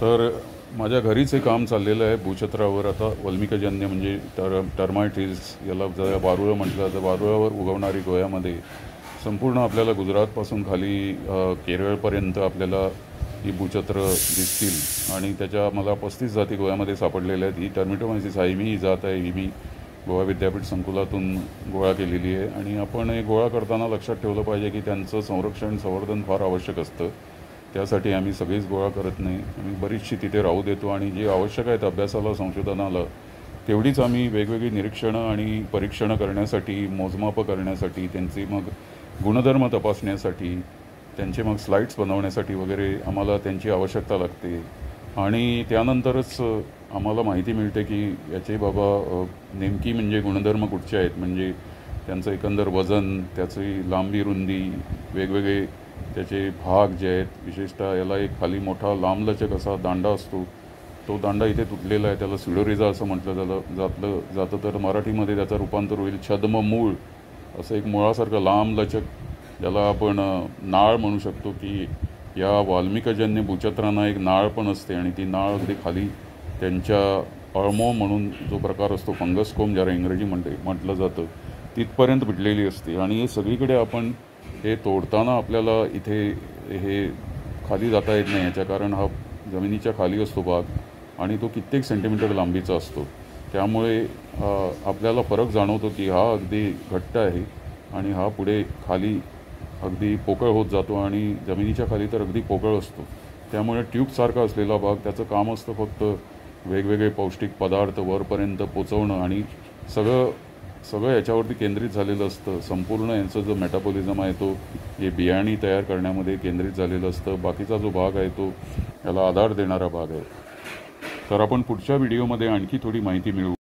तर माझ्या घरीच हे काम चाललेलं आहे भूछत्रावर. आता वल्मिकजन्य म्हणजे टर्मायट्रीज याला जरा वारुळं म्हटलं जातं. वारुळावर उगवणारी गोव्यामध्ये संपूर्ण आपल्याला गुजरातपासून खाली केरळपर्यंत आपल्याला ही भूछत्र दिसतील. आणि त्याच्या मला 35 जाती गोव्यामध्ये सापडलेल्या आहेत. ही टर्मिटोमायसिस हायमी ही जात आहे, ही मी गोवा विद्यापीठ संकुलातून गोळा केलेली आहे. आणि आपण हे गोळा करताना लक्षात ठेवलं पाहिजे की त्यांचं संरक्षण संवर्धन फार आवश्यक असतं. त्यासाठी आम्ही सगळीच गोळा करत नाही, आम्ही बरीचशी तिथे राहू देतो. आणि जे आवश्यक आहेत अभ्यासाला संशोधनाला तेवढीच आम्ही वेगवेगळी निरीक्षणं आणि परीक्षणं करण्यासाठी, मोजमापं करण्यासाठी, त्यांचे मग गुणधर्म तपासण्यासाठी, त्यांचे मग स्लाईड्स बनवण्यासाठी वगैरे आम्हाला त्यांची आवश्यकता लागते. आणि त्यानंतरच आम्हाला माहिती मिळते की याचे बाबा नेमकी म्हणजे गुणधर्म कुठचे आहेत. म्हणजे त्यांचं एकंदर वजन, त्याची लांबी रुंदी, वेगवेगळे त्याचे भाग जे आहेत. विशेषतः याला एक खाली मोठा लांबलचक असा दांडा असतो, तो दांडा इथे तुटलेला आहे, त्याला सिडोरिजा असं म्हटलं जातं. तर मराठीमध्ये त्याचं रूपांतर होईल छद्म मूळ. असं एक मुळासारखं लांबलचक, ज्याला आपण नाळ म्हणू शकतो, की या वाल्मिकजन्य भूछत्रांना एक नाळ पण असते. आणि ती नाळ अगदी खाली त्यांच्या अळमो म्हणून जो प्रकार असतो, फंगस कोंब ज्याला इंग्रजी म्हटलं जातं, तिथपर्यंत भिडलेली असते. आणि हे सगळीकडे आपण हे तोडताना आपल्याला इथे हे खाली जाता येत नाही याच्या कारण हा जमिनीच्या खाली असतो भाग आणि तो कित्येक सेंटीमीटर लांबीचा असतो. त्यामुळे आपल्याला फरक जाणवतो की हा अगदी घट्ट आहे आणि हा पुढे खाली अगदी पोकळ होत जातो आणि जमिनीच्या खाली तर अगदी पोकळ असतो. त्यामुळे ट्यूबसारखा असलेला भाग, त्याचं काम असतं फक्त वेगवेगळे पौष्टिक पदार्थ वरपर्यंत पोचवणं. आणि सगळं याच्यावरती केंद्रित झालेलं असतं. संपूर्ण यांचं जो मेटाबॉलिझम आहे तो हे बियाणी तयार करण्यामध्ये केंद्रित झालेलं असतं. बाकीचा जो भाग आहे तो याला आधार देणारा भाग आहे. तर आपण पुढच्या व्हिडिओमध्ये आणखी थोडी माहिती मिळवू.